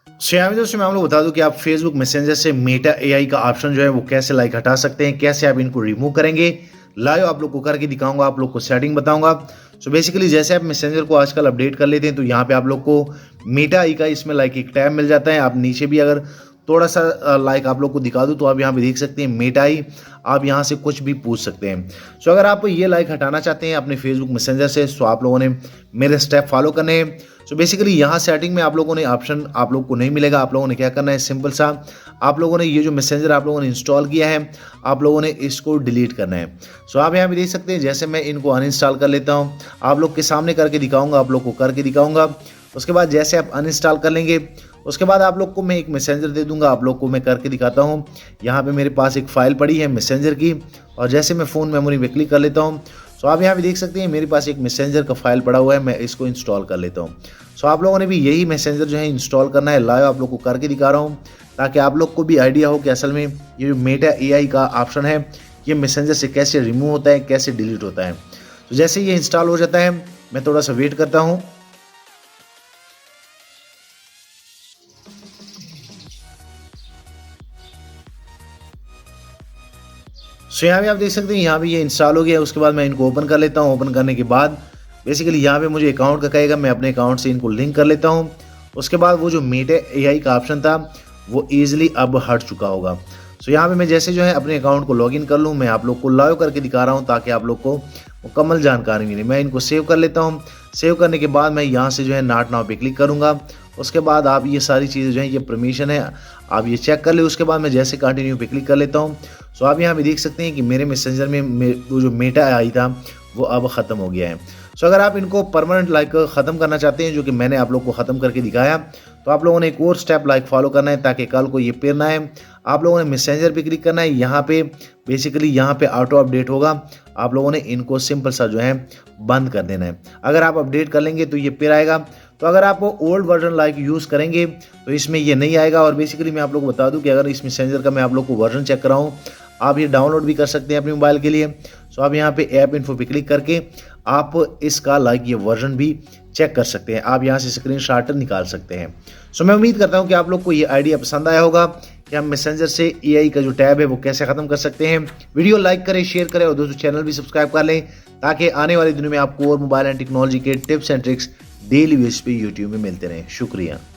सो यहाँ पे दोस्तों मैं आप लोग बता दूं कि आप फेसबुक मैसेंजर से मेटा एआई का ऑप्शन जो है वो कैसे हटा सकते हैं, कैसे आप इनको रिमूव करेंगे। लाइव आप लोग को करके दिखाऊंगा, आप लोग को सेटिंग बताऊंगा। सो बेसिकली जैसे आप मैसेंजर को आजकल अपडेट कर लेते हैं तो यहाँ पे आप लोग को मेटा आई का इसमें एक टैब मिल जाता है। आप नीचे भी अगर थोड़ा सा आप लोग को दिखा दूं तो आप यहाँ पे देख सकते हैं मेटा आई। आप यहाँ से कुछ भी पूछ सकते हैं। सो अगर आप ये हटाना चाहते हैं अपने फेसबुक मैसेंजर से तो आप लोगों ने मेरे स्टेप फॉलो करने हैं। सो बेसिकली यहाँ सेटिंग में आप लोगों ने ऑप्शन आप लोग को नहीं मिलेगा। आप लोगों ने क्या करना है, सिंपल सा आप लोगों ने ये जो मैसेंजर आप लोगों ने इंस्टॉल किया है आप लोगों ने इसको डिलीट करना है। सो आप यहाँ पे देख सकते हैं जैसे मैं इनको अनइंस्टॉल कर लेता हूँ, आप लोग के सामने करके दिखाऊंगा, आप लोग को करके दिखाऊंगा। उसके बाद जैसे आप अनइंस्टॉल कर लेंगे उसके बाद आप लोग को मैं एक मैसेंजर दे दूंगा, आप लोग को मैं करके दिखाता हूँ। यहाँ पे मेरे पास एक फाइल पड़ी है मैसेंजर की, और जैसे मैं फ़ोन मेमोरी पे क्लिक कर लेता हूँ सो आप यहाँ पे देख सकते हैं मेरे पास एक मैसेंजर का फाइल पड़ा हुआ है, मैं इसको इंस्टॉल कर लेता हूँ। सो आप लोगों ने भी यही मैसेंजर जो है इंस्टॉल करना है। लाइव आप लोग को करके दिखा रहा हूँ ताकि आप लोग को भी आइडिया हो कि असल में ये जो मेटा एआई का ऑप्शन है ये मैसेंजर से कैसे रिमूव होता है, कैसे डिलीट होता है। तो जैसे ये इंस्टॉल हो जाता है मैं थोड़ा सा वेट करता हूँ। सो यहाँ पे आप देख सकते हैं यहाँ पे ये इंस्टॉल हो गया। उसके बाद मैं इनको ओपन कर लेता हूँ। ओपन करने के बाद बेसिकली यहाँ पे मुझे अकाउंट का कहेगा, मैं अपने अकाउंट से इनको लिंक कर लेता हूँ। उसके बाद वो जो मेटा एआई का ऑप्शन था वो ईजिली अब हट चुका होगा। सो यहाँ पे मैं जैसे जो है अपने अकाउंट को लॉगिन कर लूँ, मैं आप लोग को लाइव करके दिखा रहा हूँ ताकि आप लोग को मुकम्मल जानकारी मिले। मैं इनको सेव कर लेता हूँ। सेव करने के बाद मैं यहाँ से जो है नॉट नाउ पे क्लिक करूँगा। उसके बाद आप ये सारी चीज़ें जो है ये परमिशन है आप ये चेक कर ले। उसके बाद मैं जैसे कंटिन्यू पे क्लिक कर लेता हूँ। सो आप यहाँ पे देख सकते हैं कि मेरे मैसेंजर में वो जो मेटा आई था वो अब ख़त्म हो गया है। सो अगर आप इनको परमानेंट ख़त्म करना चाहते हैं जो कि मैंने आप लोग को ख़त्म करके दिखाया तो आप लोगों ने एक और स्टेप फॉलो करना है ताकि कल को ये फिर ना है। आप लोगों ने मैसेंजर पे क्लिक करना है। यहाँ पे बेसिकली यहाँ पे ऑटो अपडेट होगा, आप लोगों ने इनको सिंपल सा जो है बंद कर देना है। अगर आप अपडेट कर लेंगे तो ये फिर आएगा। तो अगर आप ओल्ड वर्जन यूज़ करेंगे तो इसमें ये नहीं आएगा। और बेसिकली मैं आप लोग को बता दूं कि अगर इस मैसेंजर का मैं आप लोग को वर्जन चेक कराऊं आप ये डाउनलोड भी कर सकते हैं अपने मोबाइल के लिए। सो आप यहाँ पे ऐप इन्फो पे क्लिक करके आप इसका ये वर्जन भी चेक कर सकते हैं। आप यहाँ से स्क्रीनशॉट निकाल सकते हैं। सो मैं उम्मीद करता हूँ कि आप लोग को ये आइडिया पसंद आया होगा कि हम मैसेंजर से एआई का जो टैब है वो कैसे ख़त्म कर सकते हैं। वीडियो लाइक करें, शेयर करें और दोस्तों चैनल भी सब्सक्राइब कर लें ताकि आने वाले दिनों में आपको और मोबाइल एंड टेक्नोलॉजी के tips and tricks daily base पे यूट्यूब में मिलते रहें। शुक्रिया।